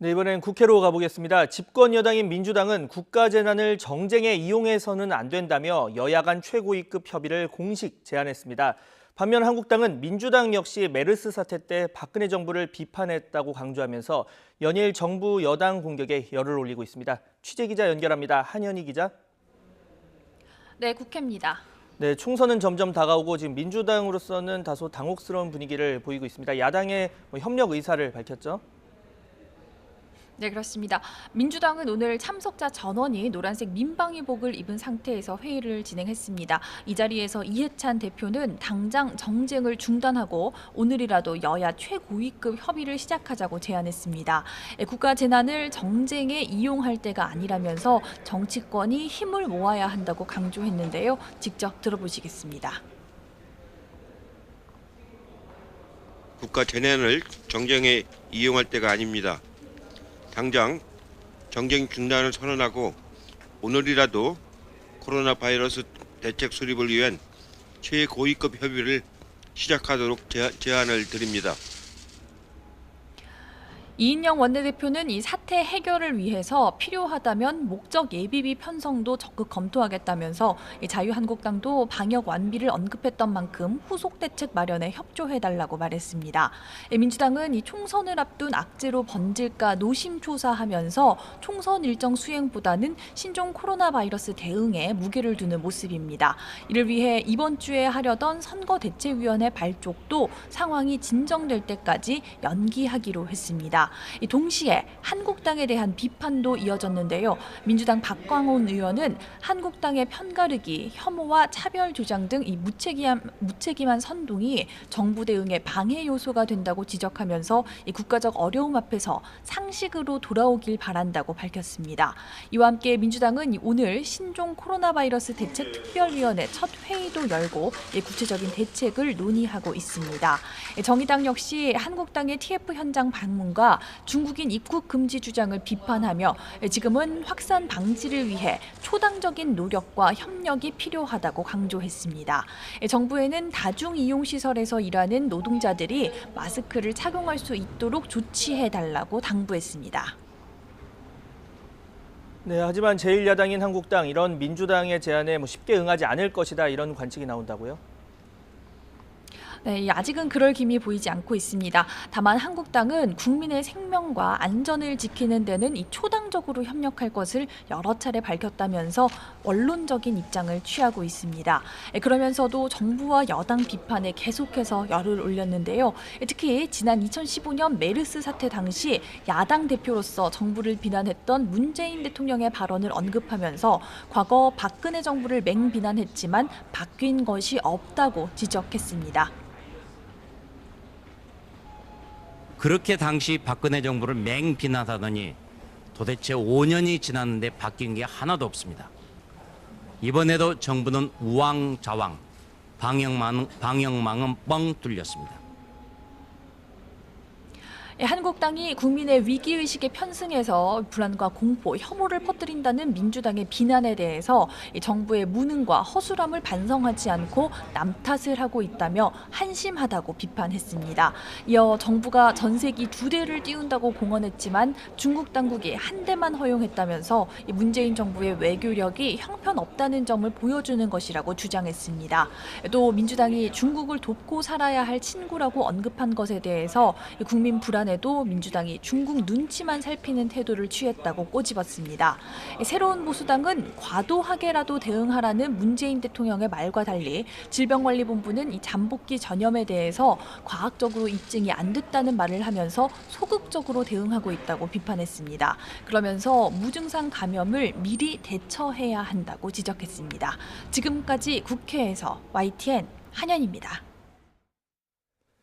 네, 이번엔 국회로 가보겠습니다. 집권 여당인 민주당은 국가재난을 정쟁에 이용해서는 안 된다며 여야 간 최고위급 협의를 공식 제안했습니다. 반면 한국당은 민주당 역시 메르스 사태 때 박근혜 정부를 비판했다고 강조하면서 연일 정부 여당 공격에 열을 올리고 있습니다. 취재기자 연결합니다. 한현희 기자. 네, 국회입니다. 네, 총선은 점점 다가오고 지금 민주당으로서는 다소 당혹스러운 분위기를 보이고 있습니다. 야당의 협력 의사를 밝혔죠. 네, 그렇습니다. 민주당은 오늘 참석자 전원이 노란색 민방위복을 입은 상태에서 회의를 진행했습니다. 이 자리에서 이해찬 대표는 당장 정쟁을 중단하고 오늘이라도 여야 최고위급 협의를 시작하자고 제안했습니다. 국가 재난을 정쟁에 이용할 때가 아니라면서 정치권이 힘을 모아야 한다고 강조했는데요. 직접 들어보시겠습니다. 국가 재난을 정쟁에 이용할 때가 아닙니다. 당장 정쟁 중단을 선언하고 오늘이라도 코로나 바이러스 대책 수립을 위한 최고위급 협의를 시작하도록 제안을 드립니다. 이인영 원내대표는 이 사태 해결을 위해서 필요하다면 목적 예비비 편성도 적극 검토하겠다면서 자유한국당도 방역 완비를 언급했던 만큼 후속 대책 마련에 협조해달라고 말했습니다. 민주당은 이 총선을 앞둔 악재로 번질까 노심초사하면서 총선 일정 수행보다는 신종 코로나 바이러스 대응에 무게를 두는 모습입니다. 이를 위해 이번 주에 하려던 선거대책위원회 발족도 상황이 진정될 때까지 연기하기로 했습니다. 동시에 한국당에 대한 비판도 이어졌는데요. 민주당 박광온 의원은 한국당의 편가르기, 혐오와 차별 주장 등 이 무책임한 선동이 정부 대응의 방해 요소가 된다고 지적하면서 이 국가적 어려움 앞에서 상식으로 돌아오길 바란다고 밝혔습니다. 이와 함께 민주당은 오늘 신종 코로나 바이러스 대책 특별위원회 첫 회의도 열고 구체적인 대책을 논의하고 있습니다. 정의당 역시 한국당의 TF 현장 방문과 중국인 입국 금지 주장을 비판하며 지금은 확산 방지를 위해 초당적인 노력과 협력이 필요하다고 강조했습니다. 정부에는 다중이용시설에서 일하는 노동자들이 마스크를 착용할 수 있도록 조치해달라고 당부했습니다. 네, 하지만 제1야당인 한국당 이런 민주당의 제안에 쉽게 응하지 않을 것이다 이런 관측이 나온다고요? 네, 아직은 그럴 기미 보이지 않고 있습니다. 다만 한국당은 국민의 생명과 안전을 지키는 데는 이 초당적으로 협력할 것을 여러 차례 밝혔다면서 원론적인 입장을 취하고 있습니다. 그러면서도 정부와 여당 비판에 계속해서 열을 올렸는데요. 특히 지난 2015년 메르스 사태 당시 야당 대표로서 정부를 비난했던 문재인 대통령의 발언을 언급하면서 과거 박근혜 정부를 맹비난했지만 바뀐 것이 없다고 지적했습니다. 그렇게 당시 박근혜 정부를 맹비난하더니 도대체 5년이 지났는데 바뀐 게 하나도 없습니다. 이번에도 정부는 우왕좌왕, 방역망은 뻥 뚫렸습니다. 한국당이 국민의 위기의식에 편승해서 불안과 공포, 혐오를 퍼뜨린다는 민주당의 비난에 대해서 정부의 무능과 허술함을 반성하지 않고 남 탓을 하고 있다며 한심하다고 비판했습니다. 이어 정부가 전세기 2대를 띄운다고 공언했지만 중국 당국이 한 대만 허용했다면서 문재인 정부의 외교력이 형편없다는 점을 보여주는 것이라고 주장했습니다. 또 민주당이 중국을 돕고 살아야 할 친구라고 언급한 것에 대해서 국민 불안에도 민주당이 중국 눈치만 살피는 태도를 취했다고 꼬집었습니다. 새로운 보수당은 과도하게라도 대응하라는 문재인 대통령의 말과 달리 질병관리본부는 이 잠복기 전염에 대해서 과학적으로 입증이 안 됐다는 말을 하면서 소극적으로 대응하고 있다고 비판했습니다. 그러면서 무증상 감염을 미리 대처해야 한다고 지적했습니다. 지금까지 국회에서 YTN 한현입니다.